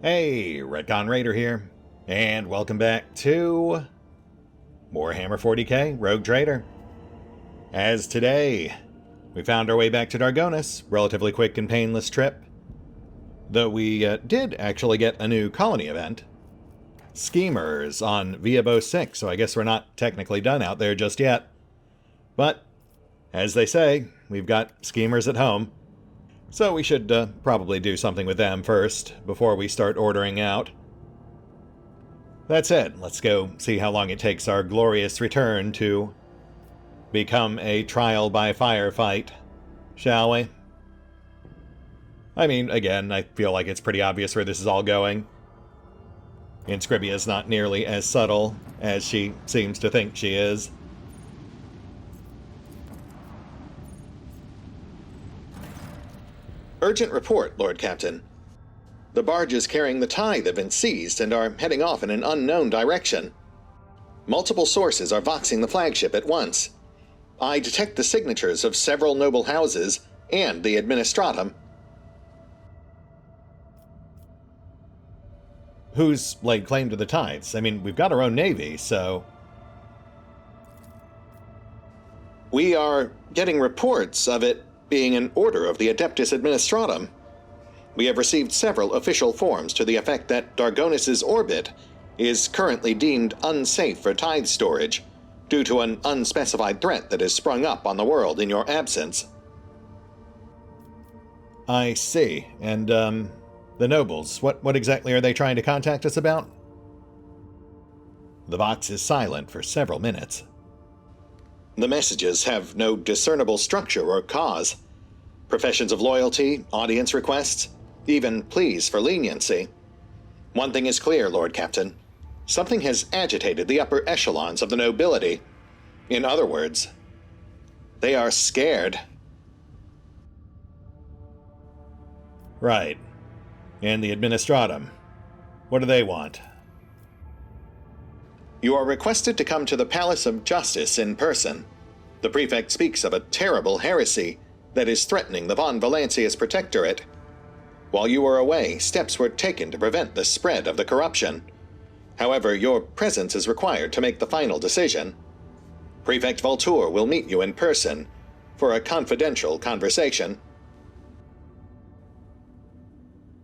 Hey, RetconRaider here, and welcome back to Warhammer 40k Rogue Trader. As today, we found our way back to Dargonis, relatively quick and painless trip. Though we did actually get a new colony event. Schemers on Viabo 6, so I guess we're not technically done out there just yet. But, as they say, we've got schemers at home. So we should probably do something with them first, before we start ordering out. That said, let's go see how long it takes our glorious return to become a trial by firefight, shall we? I mean, again, I feel like it's pretty obvious where this is all going. Inscribia is not nearly as subtle as she seems to think she is. Urgent report, Lord Captain. The barges carrying the tithe have been seized and are heading off in an unknown direction. Multiple sources are voxing the flagship at once. I detect the signatures of several noble houses and the administratum. Who's laid claim to the tithes? I mean, we've got our own navy, so... We are getting reports of it being an order of the Adeptus Administratum. We have received several official forms to the effect that Dargonis' orbit is currently deemed unsafe for tithe storage due to an unspecified threat that has sprung up on the world in your absence. I see. And, the nobles, what exactly are they trying to contact us about? The box is silent for several minutes. The messages have no discernible structure or cause. Professions of loyalty, audience requests, even pleas for leniency. One thing is clear, Lord Captain. Something has agitated the upper echelons of the nobility. In other words, they are scared. Right. And the Administratum. What do they want? You are requested to come to the Palace of Justice in person. The Prefect speaks of a terrible heresy that is threatening the Von Valancius Protectorate. While you were away, steps were taken to prevent the spread of the corruption. However, your presence is required to make the final decision. Prefect Voltour will meet you in person for a confidential conversation.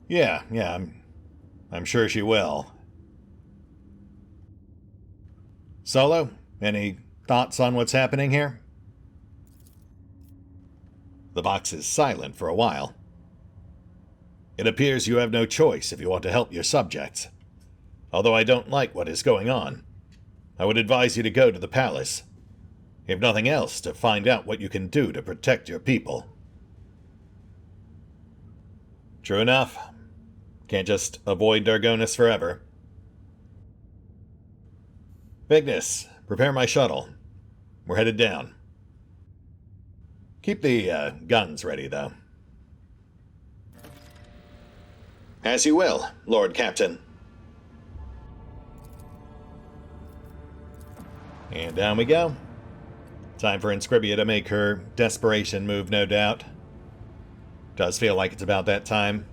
Yeah, I'm sure she will. Solo, any thoughts on what's happening here? The box is silent for a while. It appears you have no choice if you want to help your subjects. Although I don't like what is going on, I would advise you to go to the palace. If nothing else, to find out what you can do to protect your people. True enough. Can't just avoid Dargonis forever. Bigness, prepare my shuttle. We're headed down. Keep the guns ready, though. As you will, Lord Captain. And down we go. Time for Inscribia to make her desperation move, no doubt. Does feel like it's about that time.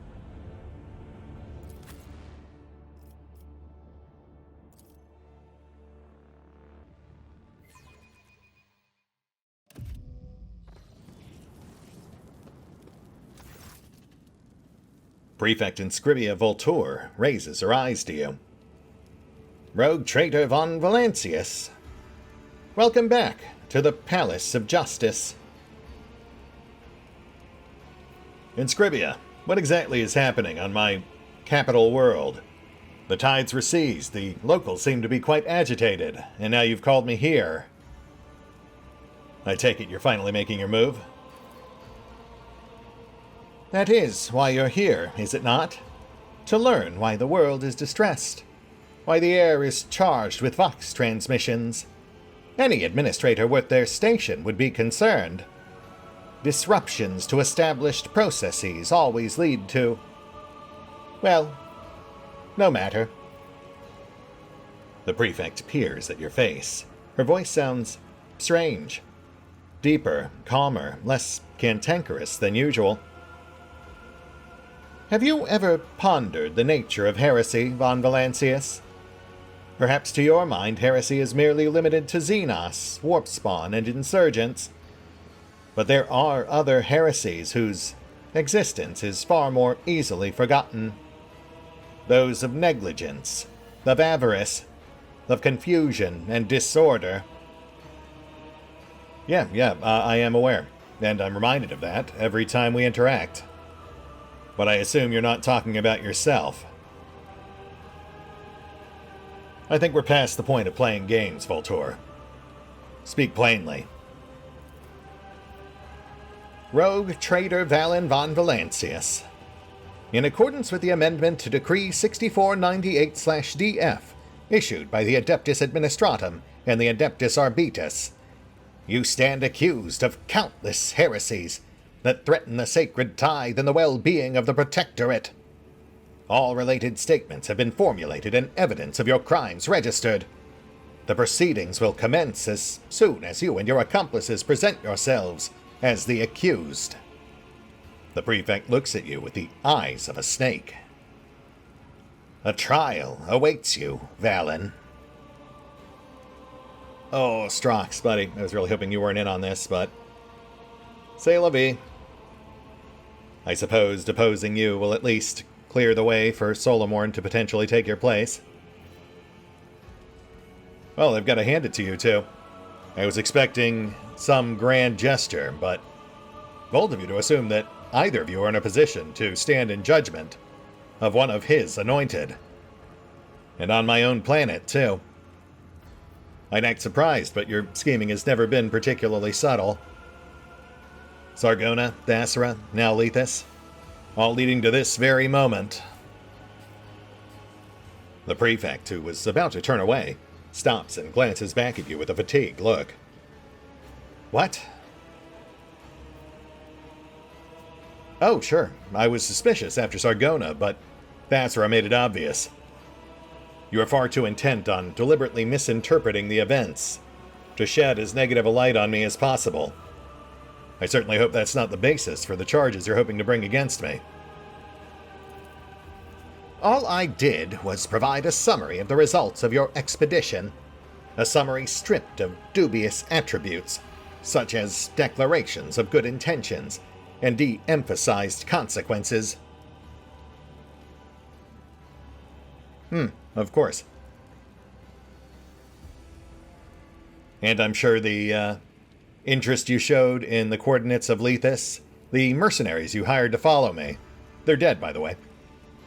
Prefect Inscribia Voltour raises her eyes to you. Rogue Traitor von Valancius. Welcome back to the Palace of Justice. Inscribia, what exactly is happening on my capital world? The tides were seized, the locals seem to be quite agitated, and now you've called me here. I take it you're finally making your move? That is why you're here, is it not? To learn why the world is distressed. Why the air is charged with vox transmissions. Any administrator worth their station would be concerned. Disruptions to established processes always lead to... well, no matter. The prefect peers at your face. Her voice sounds strange. Deeper, calmer, less cantankerous than usual. Have you ever pondered the nature of heresy, von Valancius? Perhaps to your mind, heresy is merely limited to Xenos, Warpspawn, and Insurgents. But there are other heresies whose existence is far more easily forgotten. Those of negligence, of avarice, of confusion and disorder. Yeah, I am aware, and I'm reminded of that every time we interact. But I assume you're not talking about yourself. I think we're past the point of playing games, Voltor. Speak plainly. Rogue Trader Valen von Valancius. In accordance with the amendment to Decree 6498/DF, issued by the Adeptus Administratum and the Adeptus Arbitus, you stand accused of countless heresies that threaten the sacred tithe and the well-being of the Protectorate. All related statements have been formulated and evidence of your crimes registered. The proceedings will commence as soon as you and your accomplices present yourselves as the accused. The prefect looks at you with the eyes of a snake. A trial awaits you, Valen. Oh, Strox, buddy. I was really hoping you weren't in on this, but c'est la vie. I suppose deposing you will at least clear the way for Solomorn to potentially take your place. Well, I've got to hand it to you, too. I was expecting some grand gesture, but bold of you to assume that either of you are in a position to stand in judgment of one of his anointed. And on my own planet, too. I'd act surprised, but your scheming has never been particularly subtle. Sargona, Thasra, now Lethus, all leading to this very moment. The prefect, who was about to turn away, stops and glances back at you with a fatigued look. What? Oh, sure. I was suspicious after Sargona, but Thasra made it obvious. You are far too intent on deliberately misinterpreting the events to shed as negative a light on me as possible. I certainly hope that's not the basis for the charges you're hoping to bring against me. All I did was provide a summary of the results of your expedition, a summary stripped of dubious attributes, such as declarations of good intentions and de-emphasized consequences. Of course. And I'm sure the interest you showed in the coordinates of Lethus, the mercenaries you hired to follow me, they're dead, by the way.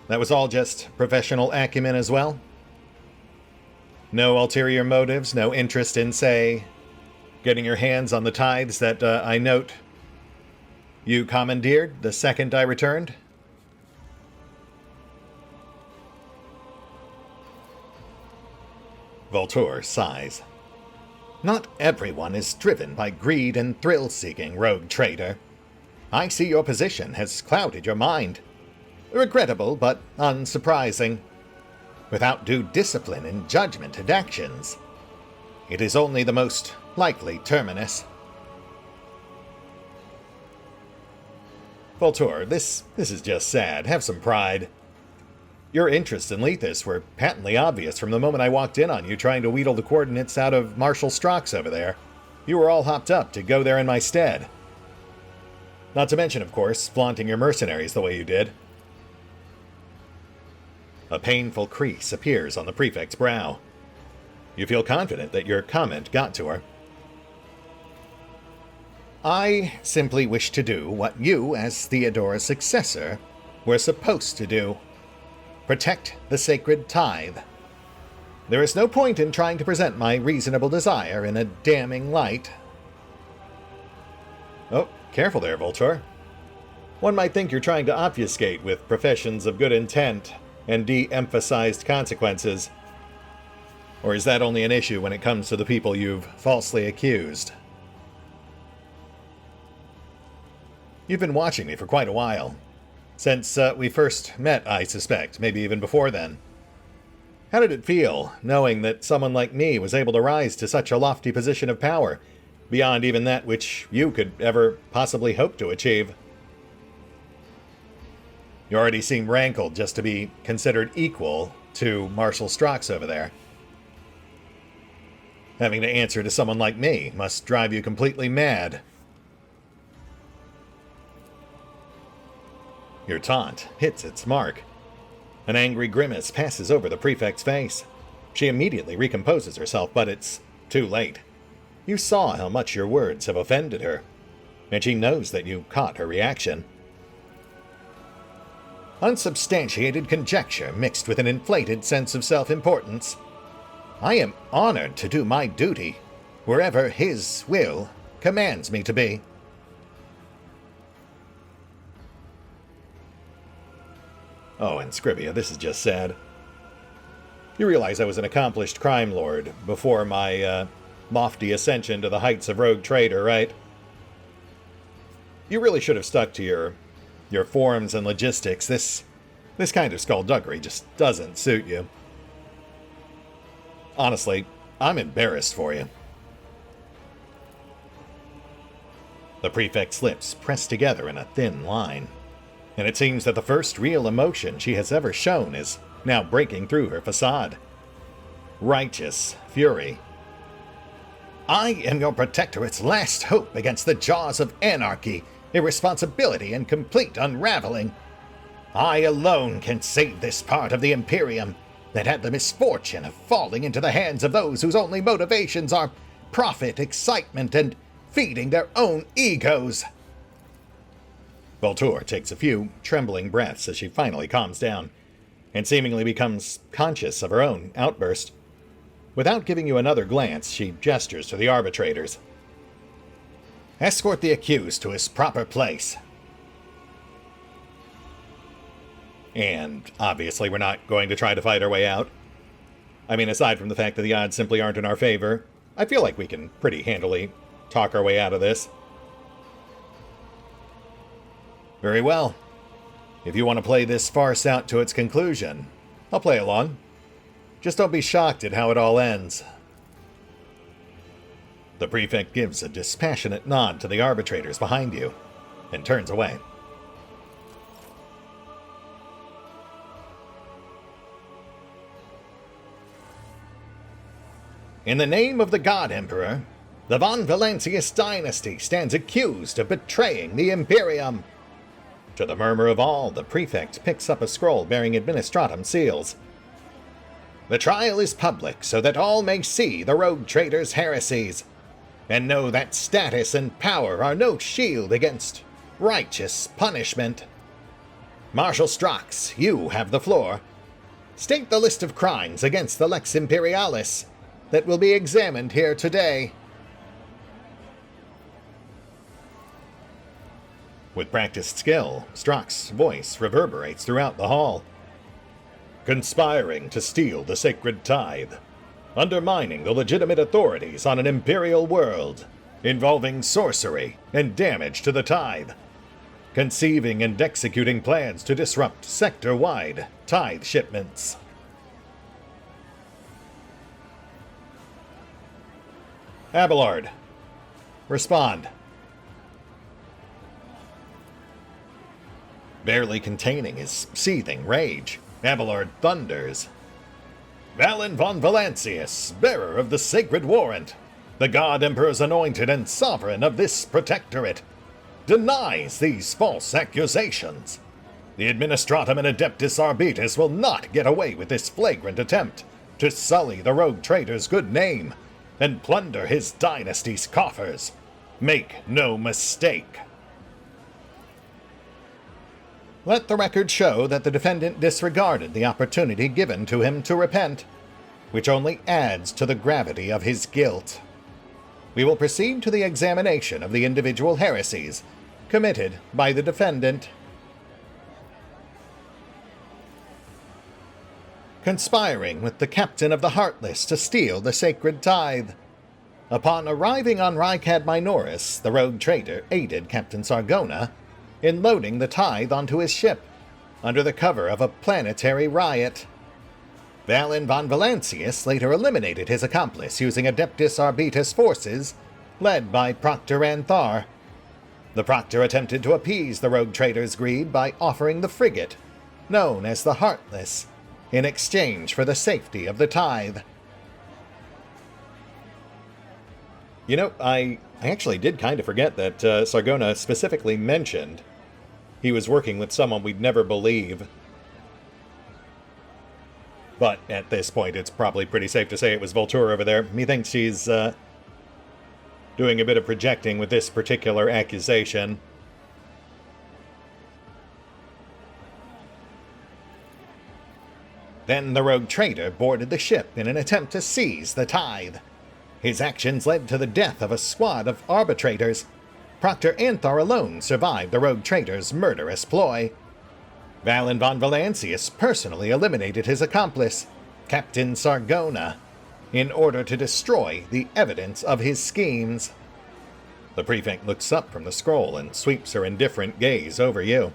That was all just professional acumen as well? No ulterior motives, no interest in, say, getting your hands on the tithes that I note you commandeered the second I returned? Voltor sighs. Not everyone is driven by greed and thrill-seeking, rogue trader. I see your position has clouded your mind. Regrettable, but unsurprising. Without due discipline and judgment and actions, it is only the most likely terminus. Voltor, this is just sad. Have some pride. Your interests in Lethus were patently obvious from the moment I walked in on you trying to wheedle the coordinates out of Marshal Strox over there. You were all hopped up to go there in my stead. Not to mention, of course, flaunting your mercenaries the way you did. A painful crease appears on the prefect's brow. You feel confident that your comment got to her. I simply wish to do what you, as Theodora's successor, were supposed to do. Protect the sacred tithe. There is no point in trying to present my reasonable desire in a damning light. Oh, careful there, Voltor. One might think you're trying to obfuscate with professions of good intent and de-emphasized consequences. Or is that only an issue when it comes to the people you've falsely accused? You've been watching me for quite a while. Since we first met, I suspect, maybe even before then. How did it feel, knowing that someone like me was able to rise to such a lofty position of power, beyond even that which you could ever possibly hope to achieve? You already seem rankled just to be considered equal to Marshal Strox over there. Having to answer to someone like me must drive you completely mad. Your taunt hits its mark. An angry grimace passes over the prefect's face. She immediately recomposes herself, but it's too late. You saw how much your words have offended her, and she knows that you caught her reaction. Unsubstantiated conjecture mixed with an inflated sense of self-importance. I am honored to do my duty, wherever his will commands me to be. Oh, and Scribia, this is just sad. You realize I was an accomplished crime lord before my lofty ascension to the heights of rogue trader, right? You really should have stuck to your forms and logistics. This kind of skullduggery just doesn't suit you. Honestly, I'm embarrassed for you. The prefect's lips press together in a thin line, and it seems that the first real emotion she has ever shown is now breaking through her facade. Righteous fury. I am your protectorate's last hope against the jaws of anarchy, irresponsibility, and complete unraveling. I alone can save this part of the Imperium that had the misfortune of falling into the hands of those whose only motivations are profit, excitement, and feeding their own egos. Voltour takes a few trembling breaths as she finally calms down, and seemingly becomes conscious of her own outburst. Without giving you another glance, she gestures to the arbitrators. Escort the accused to his proper place. And obviously we're not going to try to fight our way out. I mean, aside from the fact that the odds simply aren't in our favor, I feel like we can pretty handily talk our way out of this. Very well. If you want to play this farce out to its conclusion, I'll play along. Just don't be shocked at how it all ends. The prefect gives a dispassionate nod to the arbitrators behind you and turns away. In the name of the God Emperor, the Von Valancius dynasty stands accused of betraying the Imperium. To the murmur of all, the prefect picks up a scroll bearing administratum seals. The trial is public so that all may see the rogue trader's heresies, and know that status and power are no shield against righteous punishment. Marshal Strox, you have the floor. State the list of crimes against the Lex Imperialis that will be examined here today. With practiced skill, Strox's voice reverberates throughout the hall. Conspiring to steal the sacred tithe, undermining the legitimate authorities on an imperial world, involving sorcery and damage to the tithe, conceiving and executing plans to disrupt sector-wide tithe shipments. Abelard, respond. Barely containing his seething rage, Abelard thunders. Valen von Valancius, bearer of the sacred warrant, the God Emperor's anointed and sovereign of this protectorate, denies these false accusations. The Administratum and Adeptus Arbitus will not get away with this flagrant attempt to sully the rogue trader's good name and plunder his dynasty's coffers. Make no mistake. Let the record show that the defendant disregarded the opportunity given to him to repent, which only adds to the gravity of his guilt. We will proceed to the examination of the individual heresies committed by the defendant. Conspiring with the captain of the Heartless to steal the sacred tithe. Upon arriving on Rykad Minoris, the rogue trader aided Captain Sargona in loading the tithe onto his ship, under the cover of a planetary riot. Valen von Valancius later eliminated his accomplice using Adeptus Arbitus forces, led by Proctor Anthar. The Proctor attempted to appease the rogue trader's greed by offering the frigate, known as the Heartless, in exchange for the safety of the tithe. You know, I actually did kind of forget that Sargona specifically mentioned he was working with someone we'd never believe. But at this point, it's probably pretty safe to say it was Voltura over there. He thinks she's doing a bit of projecting with this particular accusation. Then the rogue trader boarded the ship in an attempt to seize the tithe. His actions led to the death of a squad of arbitrators. Proctor Anthar alone survived the rogue trader's murderous ploy. Valen von Valancius personally eliminated his accomplice, Captain Sargona, in order to destroy the evidence of his schemes. The prefect looks up from the scroll and sweeps her indifferent gaze over you.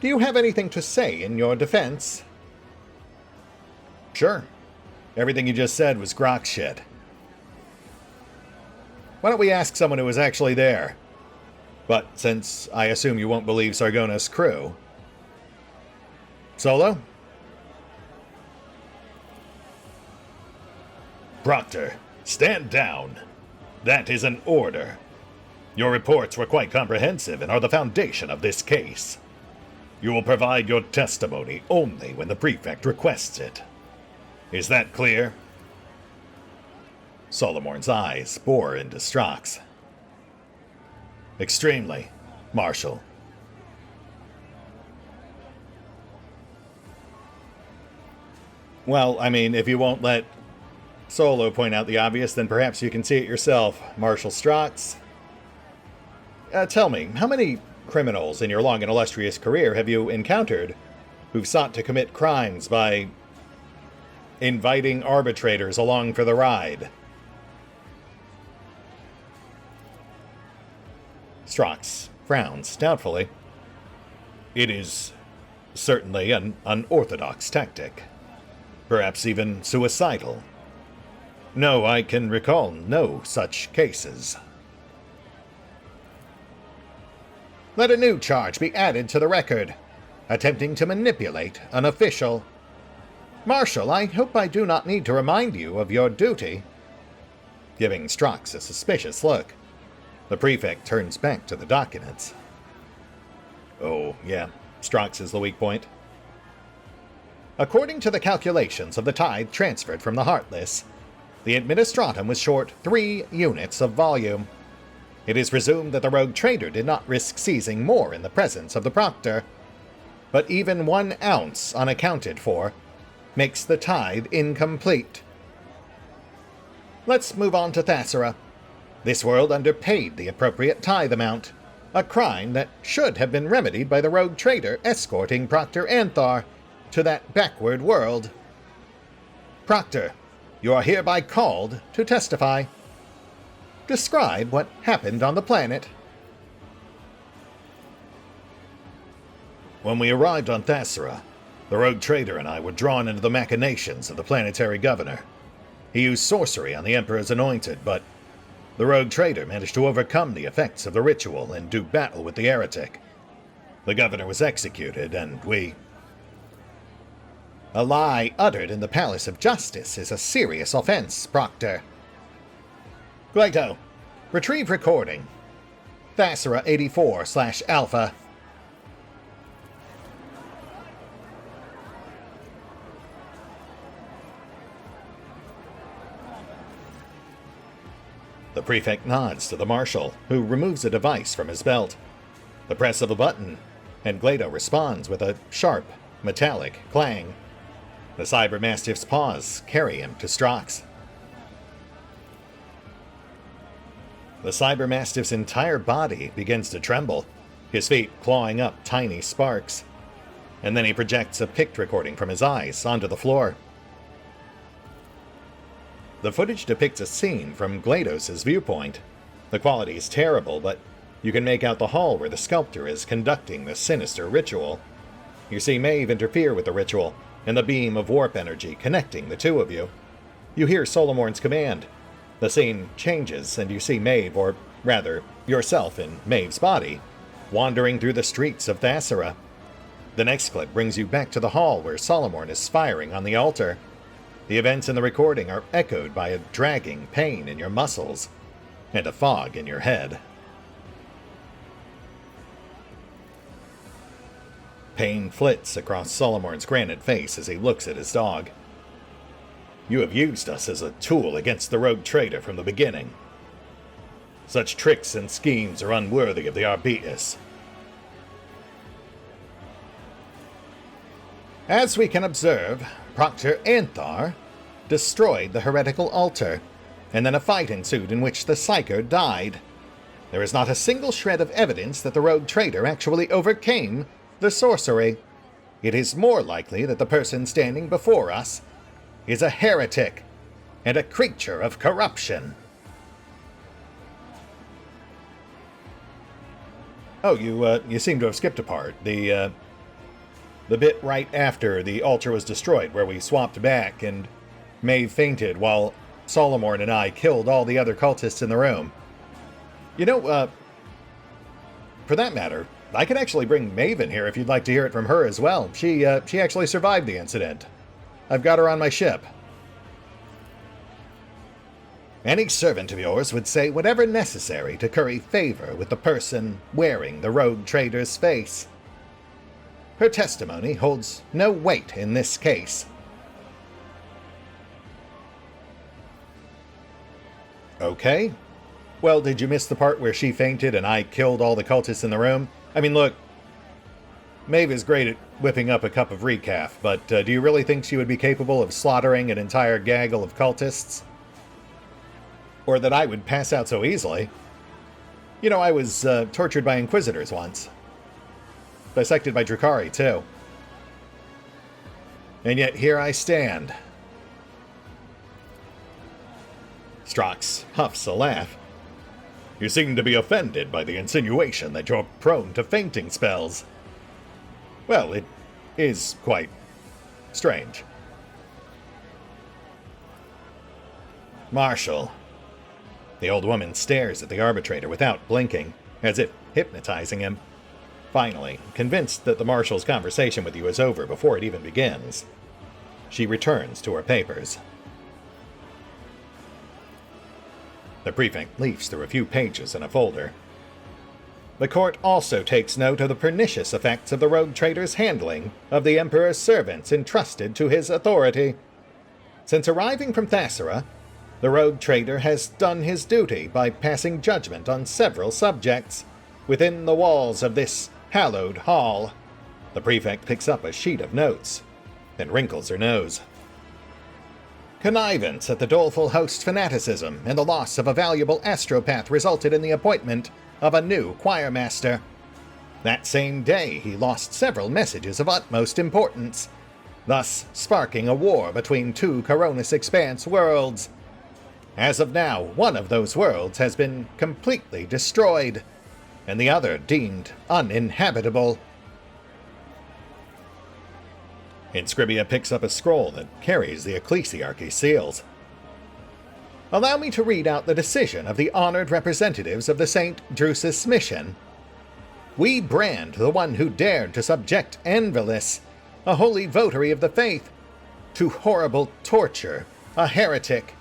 Do you have anything to say in your defense? Sure. Everything you just said was grok shit. Why don't we ask someone who was actually there? But since I assume you won't believe Sargona's crew. Solo? Proctor, stand down. That is an order. Your reports were quite comprehensive and are the foundation of this case. You will provide your testimony only when the prefect requests it. Is that clear? Solomorn's eyes bore into Strock's. Extremely, Marshal. Well, I mean, if you won't let Solo point out the obvious, then perhaps you can see it yourself, Marshal Strock's. Tell me, how many criminals in your long and illustrious career have you encountered who've sought to commit crimes by inviting arbitrators along for the ride? Strock's frowns doubtfully. It is certainly an unorthodox tactic. Perhaps even suicidal. No, I can recall no such cases. Let a new charge be added to the record. Attempting to manipulate an official. Marshal, I hope I do not need to remind you of your duty. Giving Strock's a suspicious look, the prefect turns back to the documents. Oh, yeah, Strock's is the weak point. According to the calculations of the tithe transferred from the Heartless, the Administratum was short 3 units of volume. It is presumed that the rogue trader did not risk seizing more in the presence of the Proctor, but even 1 ounce unaccounted for makes the tithe incomplete. Let's move on to Thasara. This world underpaid the appropriate tithe amount, a crime that should have been remedied by the rogue trader escorting Proctor Anthar to that backward world. Proctor, you are hereby called to testify. Describe what happened on the planet. When we arrived on Thasara, the rogue trader and I were drawn into the machinations of the planetary governor. He used sorcery on the Emperor's anointed, but the rogue trader managed to overcome the effects of the ritual and do battle with the heretic. The governor was executed, and we... A lie uttered in the Palace of Justice is a serious offense, Proctor. Glato, retrieve recording. Thasara 84/Alpha. The prefect nods to the marshal, who removes a device from his belt. The press of a button, and Glato responds with a sharp, metallic clang. The cybermastiff's paws carry him to Strock's. The cybermastiff's entire body begins to tremble, his feet clawing up tiny sparks, and then he projects a pict recording from his eyes onto the floor. The footage depicts a scene from Glados' viewpoint. The quality is terrible, but you can make out the hall where the sculptor is conducting the sinister ritual. You see Maeve interfere with the ritual, and the beam of warp energy connecting the two of you. You hear Solomorn's command. The scene changes, and you see Maeve, or rather, yourself in Maeve's body, wandering through the streets of Thasera. The next clip brings you back to the hall where Solomorn is firing on the altar. The events in the recording are echoed by a dragging pain in your muscles and a fog in your head. Pain flits across Solomorn's granite face as he looks at his dog. You have used us as a tool against the rogue trader from the beginning. Such tricks and schemes are unworthy of the Arbitus. As we can observe, Proctor Anthar destroyed the heretical altar, and then a fight ensued in which the Psyker died. There is not a single shred of evidence that the rogue trader actually overcame the sorcery. It is more likely that the person standing before us is a heretic and a creature of corruption. Oh, you seem to have skipped a part. The bit right after the altar was destroyed, where we swapped back and Maeve fainted while Solomorn and I killed all the other cultists in the room. You know, for that matter, I could actually bring Maeve in here if you'd like to hear it from her as well. She actually survived the incident. I've got her on my ship. Any servant of yours would say whatever necessary to curry favor with the person wearing the rogue trader's face. Her testimony holds no weight in this case. Okay. Well, did you miss the part where she fainted and I killed all the cultists in the room? I mean, look, Maeve is great at whipping up a cup of recaf, but do you really think she would be capable of slaughtering an entire gaggle of cultists? Or that I would pass out so easily? You know, I was tortured by Inquisitors once. Dissected by Drukhari, too. And yet here I stand. Strax huffs a laugh. You seem to be offended by the insinuation that you're prone to fainting spells. Well, it is quite strange. Marshal. The old woman stares at the arbitrator without blinking, as if hypnotizing him. Finally, convinced that the Marshal's conversation with you is over before it even begins, she returns to her papers. The prefect leafs through a few pages in a folder. The court also takes note of the pernicious effects of the rogue trader's handling of the Emperor's servants entrusted to his authority. Since arriving from Thasera, the rogue trader has done his duty by passing judgment on several subjects within the walls of this hallowed hall. The prefect picks up a sheet of notes and wrinkles her nose. Connivance at the doleful host's fanaticism and the loss of a valuable astropath resulted in the appointment of a new choirmaster. That same day, he lost several messages of utmost importance, thus sparking a war between two Coronis Expanse worlds. As of now, one of those worlds has been completely destroyed, and the other deemed uninhabitable. Inscribia picks up a scroll that carries the Ecclesiarchy seals. Allow me to read out the decision of the honored representatives of the St. Drusus mission. We brand the one who dared to subject Anvilis, a holy votary of the faith, to horrible torture, a heretic,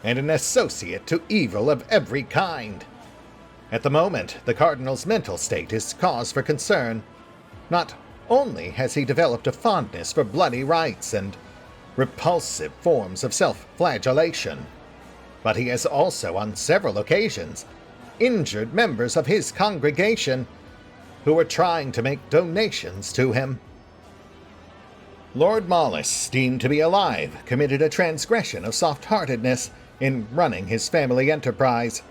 and an associate to evil of every kind. At the moment, the Cardinal's mental state is cause for concern. Not only has he developed a fondness for bloody rites and repulsive forms of self-flagellation, but he has also, on several occasions, injured members of his congregation who were trying to make donations to him. Lord Mollis, deemed to be alive, committed a transgression of soft-heartedness in running his family enterprise.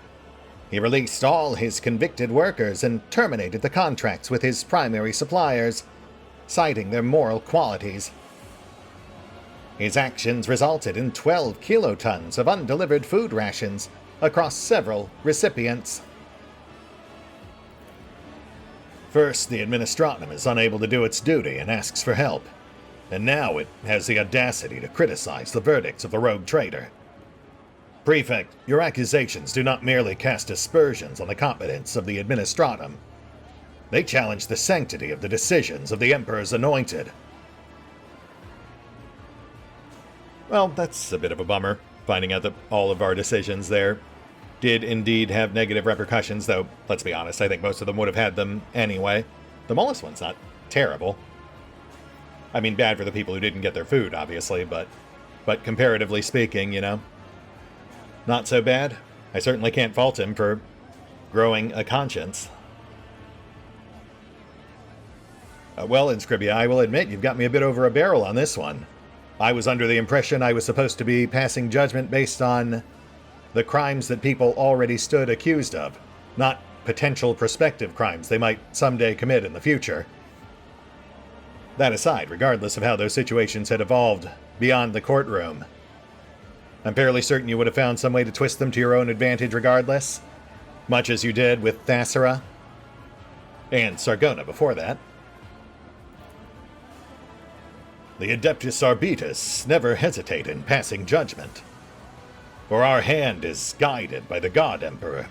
He released all his convicted workers and terminated the contracts with his primary suppliers, citing their moral qualities. His actions resulted in 12 kilotons of undelivered food rations across several recipients. First, the Administratum is unable to do its duty and asks for help, and now it has the audacity to criticize the verdicts of the rogue trader. Prefect, your accusations do not merely cast aspersions on the competence of the administratum. They challenge the sanctity of the decisions of the Emperor's anointed. Well, that's a bit of a bummer, finding out that all of our decisions there did indeed have negative repercussions, though, let's be honest, I think most of them would have had them anyway. The Mollusk one's not terrible. I mean, bad for the people who didn't get their food, obviously, but comparatively speaking, you know, not so bad. I certainly can't fault him for growing a conscience. Well, Inscribia, I will admit you've got me a bit over a barrel on this one. I was under the impression I was supposed to be passing judgment based on the crimes that people already stood accused of, not potential prospective crimes they might someday commit in the future. That aside, regardless of how those situations had evolved beyond the courtroom, I'm fairly certain you would have found some way to twist them to your own advantage regardless, much as you did with Thasara and Sargona before that. The Adeptus Arbitus never hesitate in passing judgment, for our hand is guided by the God Emperor.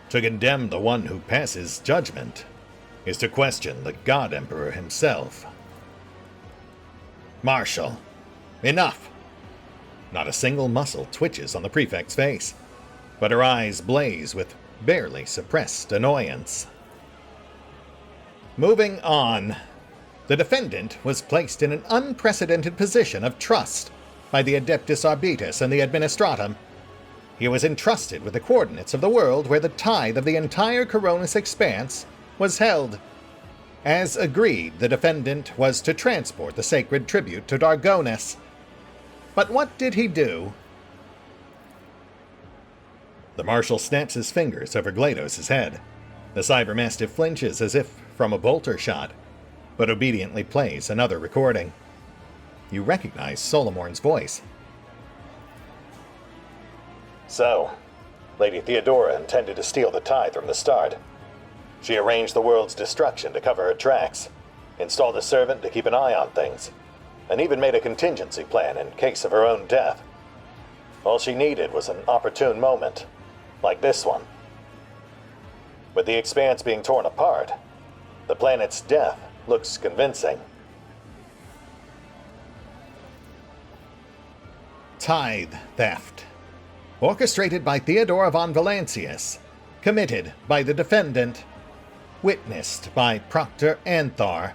To condemn the one who passes judgment is to question the God Emperor himself. Marshal, enough! Not a single muscle twitches on the prefect's face, but her eyes blaze with barely suppressed annoyance. Moving on. The defendant was placed in an unprecedented position of trust by the Adeptus Arbitus and the Administratum. He was entrusted with the coordinates of the world where the tithe of the entire Coronis expanse was held. As agreed, the defendant was to transport the sacred tribute to Dargonis. But what did he do? The Marshal snaps his fingers over Glados' head. The Cybermastiff flinches as if from a bolter shot, but obediently plays another recording. You recognize Solomorn's voice. So, Lady Theodora intended to steal the tithe from the start. She arranged the world's destruction to cover her tracks, installed a servant to keep an eye on things, and even made a contingency plan in case of her own death. All she needed was an opportune moment, like this one. With the expanse being torn apart, the planet's death looks convincing. Tithe theft. Orchestrated by Theodora von Valancius. Committed by the defendant. Witnessed by Proctor Anthar.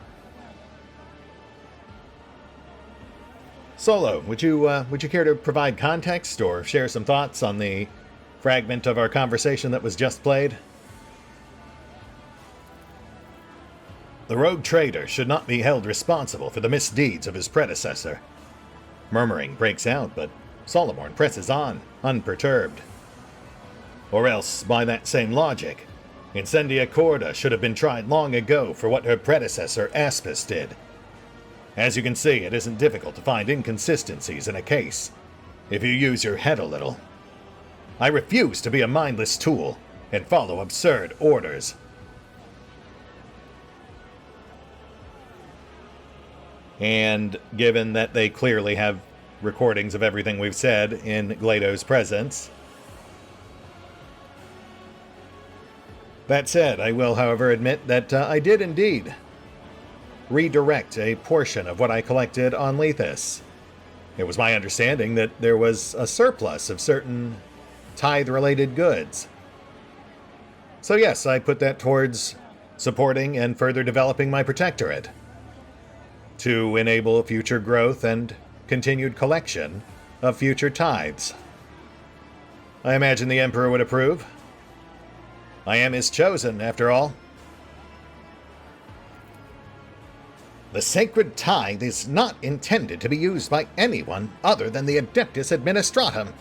Solo, would you care to provide context or share some thoughts on the fragment of our conversation that was just played? The rogue trader should not be held responsible for the misdeeds of his predecessor. Murmuring breaks out, but Solomorn presses on, unperturbed. Or else, by that same logic, Incendia Corda should have been tried long ago for what her predecessor Aspis did. As you can see, it isn't difficult to find inconsistencies in a case, if you use your head a little. I refuse to be a mindless tool and follow absurd orders. And given that they clearly have recordings of everything we've said in Glados' presence. That said, I will, however, admit that I did indeed redirect a portion of what I collected on Lethus. It was my understanding that there was a surplus of certain tithe-related goods. So yes, I put that towards supporting and further developing my protectorate, to enable future growth and continued collection of future tithes. I imagine the Emperor would approve. I am his chosen, after all. The sacred tithe is not intended to be used by anyone other than the Adeptus Administratum,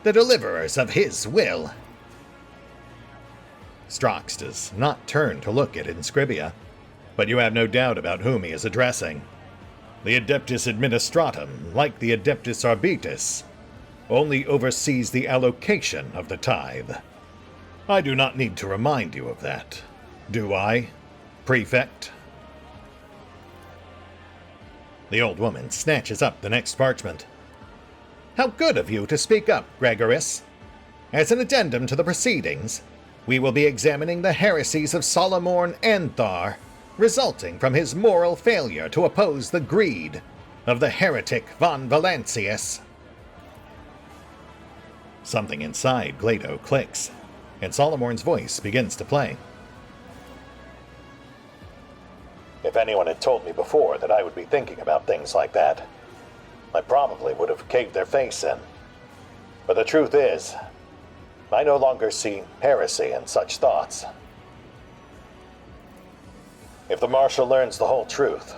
the deliverers of his will. Strox does not turn to look at Inscribia, but you have no doubt about whom he is addressing. The Adeptus Administratum, like the Adeptus Arbitus, only oversees the allocation of the tithe. I do not need to remind you of that, do I, Prefect? The old woman snatches up the next parchment. How good of you to speak up, Gregorus. As an addendum to the proceedings, we will be examining the heresies of Solomorn Anthar, resulting from his moral failure to oppose the greed of the heretic von Valancius. Something inside Glado clicks, and Solomorn's voice begins to play. If anyone had told me before that I would be thinking about things like that, I probably would have caved their face in. But the truth is, I no longer see heresy in such thoughts. If the Marshal learns the whole truth,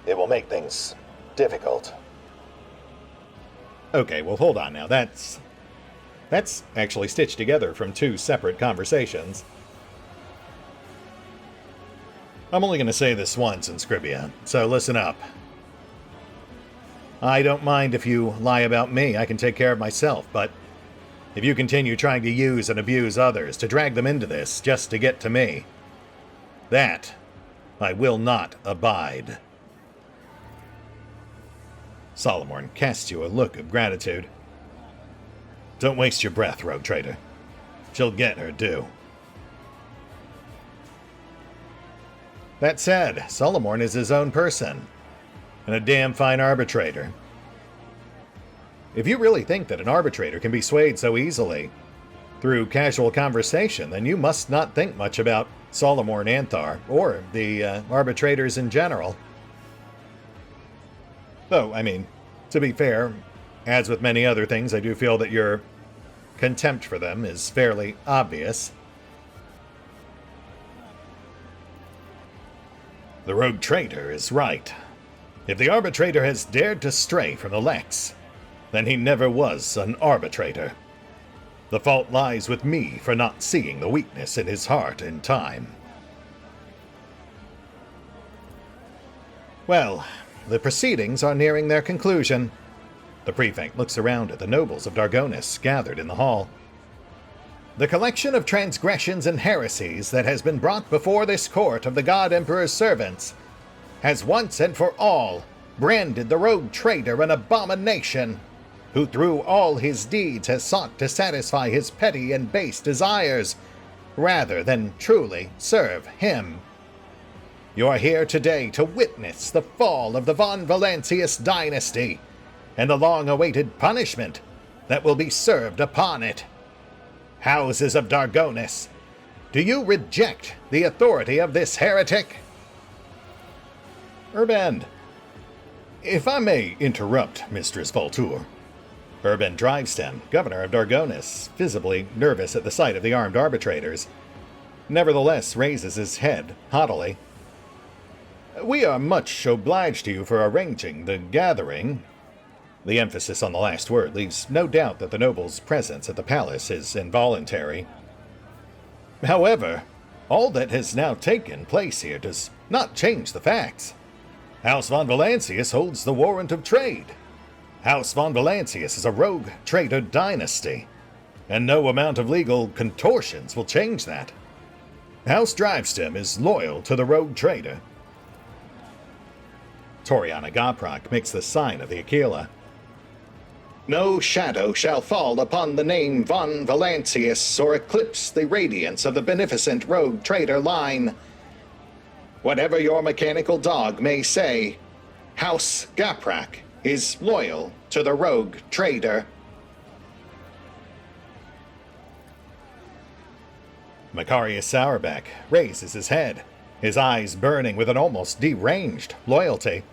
it will make things difficult. Okay, well hold on now, that's actually stitched together from two separate conversations. I'm only going to say this once in Scribia, so listen up. I don't mind if you lie about me, I can take care of myself, but if you continue trying to use and abuse others to drag them into this just to get to me, that I will not abide. Solomorn casts you a look of gratitude. Don't waste your breath, rogue trader. She'll get her due. That said, Solomorn is his own person, and a damn fine arbitrator. If you really think that an arbitrator can be swayed so easily through casual conversation, then you must not think much about Solomorn Anthar, or the arbitrators in general. Though, I mean, to be fair, as with many other things, I do feel that your contempt for them is fairly obvious. The rogue trader is right. If the arbitrator has dared to stray from the Lex, then he never was an arbitrator. The fault lies with me for not seeing the weakness in his heart in time. Well, the proceedings are nearing their conclusion. The prefect looks around at the nobles of Dargonis gathered in the hall. The collection of transgressions and heresies that has been brought before this court of the God Emperor's servants has once and for all branded the rogue trader an abomination, who through all his deeds has sought to satisfy his petty and base desires, rather than truly serve him. You are here today to witness the fall of the von Valancius dynasty, and the long-awaited punishment that will be served upon it. Houses of Dargonis, do you reject the authority of this heretic? Urband, if I may interrupt, Mistress Voltour. Urband Drivestem, governor of Dargonis, visibly nervous at the sight of the armed arbitrators, nevertheless raises his head haughtily. We are much obliged to you for arranging the gathering. The emphasis on the last word leaves no doubt that the noble's presence at the palace is involuntary. However, all that has now taken place here does not change the facts. House von Valancius holds the warrant of trade. House von Valancius is a rogue trader dynasty, and no amount of legal contortions will change that. House Drivestem is loyal to the rogue trader. Toriana Goprak makes the sign of the Aquila. No shadow shall fall upon the name von Valancius or eclipse the radiance of the beneficent rogue trader line. Whatever your mechanical dog may say, House Goprak is loyal to the rogue trader. Macarius Sourback raises his head, his eyes burning with an almost deranged loyalty.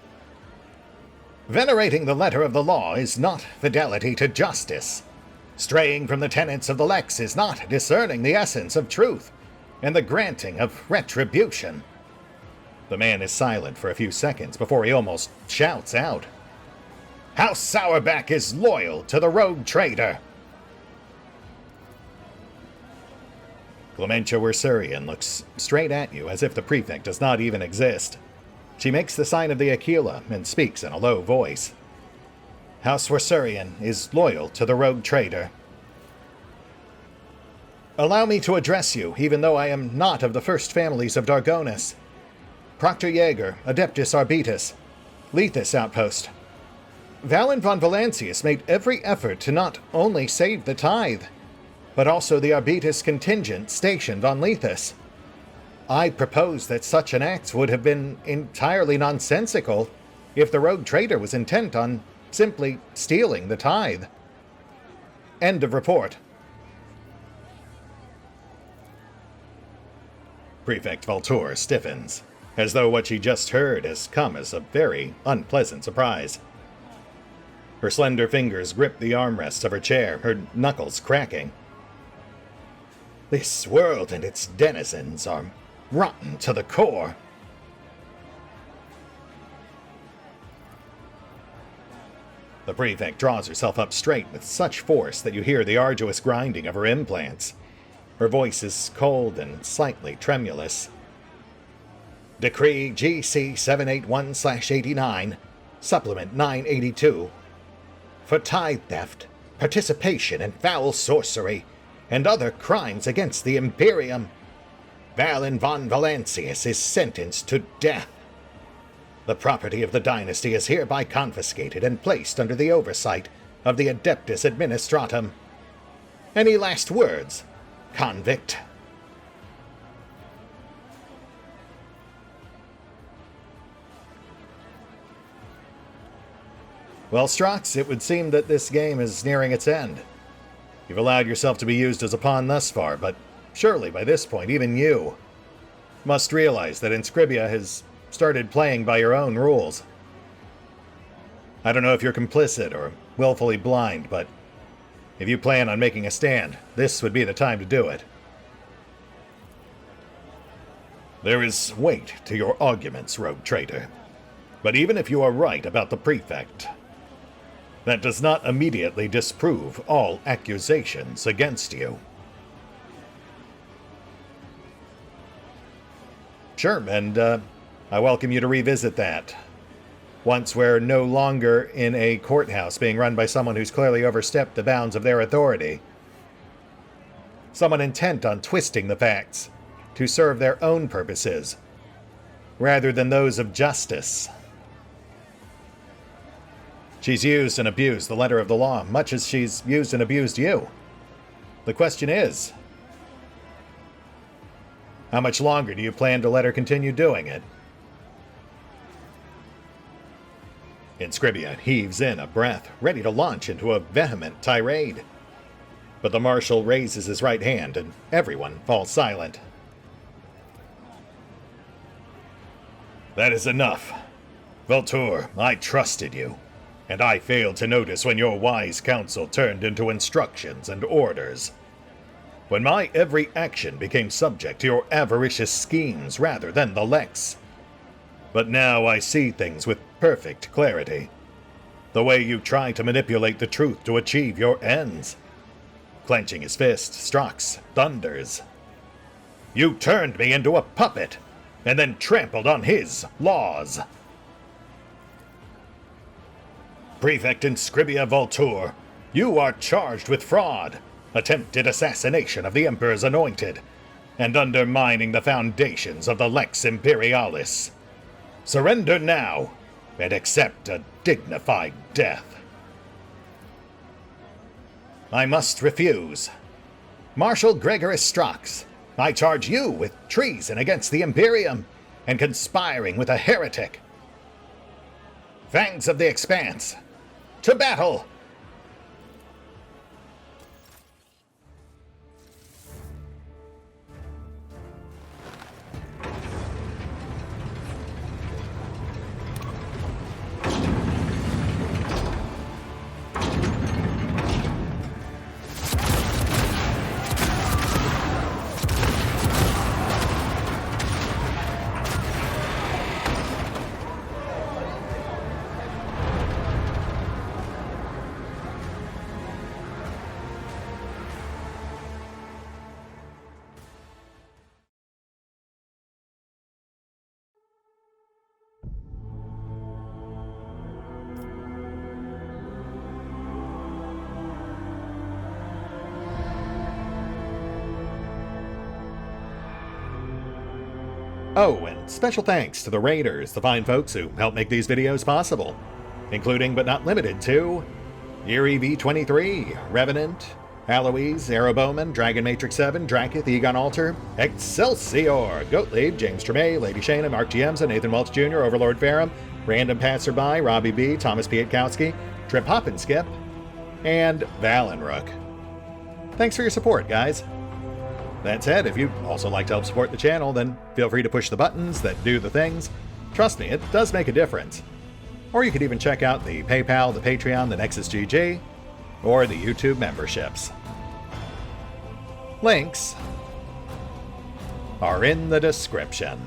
Venerating the letter of the law is not fidelity to justice. Straying from the tenets of the Lex is not discerning the essence of truth and the granting of retribution. The man is silent for a few seconds before he almost shouts out. House Sourback is loyal to the rogue trader. Clementia Wersurian looks straight at you as if the prefect does not even exist. She makes the sign of the Aquila and speaks in a low voice. House Wersurian is loyal to the rogue trader. Allow me to address you, even though I am not of the first families of Dargonis. Proctor Jaeger, Adeptus Arbitus, Lethus Outpost. Valen von Valancius made every effort to not only save the tithe, but also the Arbitus contingent stationed on Lethus. I propose that such an act would have been entirely nonsensical if the rogue trader was intent on simply stealing the tithe. End of report. Prefect Voltour stiffens, as though what she just heard has come as a very unpleasant surprise. Her slender fingers grip the armrests of her chair, her knuckles cracking. This world and its denizens are rotten to the core. The prefect draws herself up straight with such force that you hear the arduous grinding of her implants. Her voice is cold and slightly tremulous. Decree GC 781/89, Supplement 982. For tithe theft, participation in foul sorcery, and other crimes against the Imperium, Valen von Valancius is sentenced to death. The property of the dynasty is hereby confiscated and placed under the oversight of the Adeptus Administratum. Any last words, convict? Well, Strox, it would seem that this game is nearing its end. You've allowed yourself to be used as a pawn thus far, but surely by this point even you must realize that Inscribia has started playing by your own rules. I don't know if you're complicit or willfully blind, but if you plan on making a stand, this would be the time to do it. There is weight to your arguments, rogue traitor. But even if you are right about the prefect, that does not immediately disprove all accusations against you. Sure, and I welcome you to revisit that. Once we're no longer in a courthouse being run by someone who's clearly overstepped the bounds of their authority. Someone intent on twisting the facts to serve their own purposes, rather than those of justice. She's used and abused the letter of the law, much as she's used and abused you. The question is, how much longer do you plan to let her continue doing it? Inscribia heaves in a breath, ready to launch into a vehement tirade. But the marshal raises his right hand, and everyone falls silent. That is enough. Voltour, I trusted you, and I failed to notice when your wise counsel turned into instructions and orders. When my every action became subject to your avaricious schemes rather than the Lex. But now I see things with perfect clarity. The way you try to manipulate the truth to achieve your ends. Clenching his fist, Strox thunders. You turned me into a puppet, and then trampled on his laws. Prefect Inscribia Voltour, you are charged with fraud, attempted assassination of the Emperor's anointed, and undermining the foundations of the Lex Imperialis. Surrender now, and accept a dignified death. I must refuse. Marshal Gregorus Strox, I charge you with treason against the Imperium, and conspiring with a heretic. Fangs of the Expanse, to battle! Oh, and special thanks to the Raiders, the fine folks who help make these videos possible. including but not limited to Erie V23, Revenant, Alois, Aerobowman, Dragon Matrix 7, Drakiith, EgonAlter, Exsellsior, Gottlieb, James Trimmier, Lady Shayna, Mark Giemza, Nathan Welch Jr., OverlordPherom, RandomPassrby, RobbyB, Tomasz Piątkowski, Triphoppenskip, and Valinrook. Thanks for your support, guys. That said, if you'd also like to help support the channel, then feel free to push the buttons that do the things. Trust me, it does make a difference. Or you could even check out the PayPal, the Patreon, the Nexus GG, or the YouTube memberships. Links are in the description.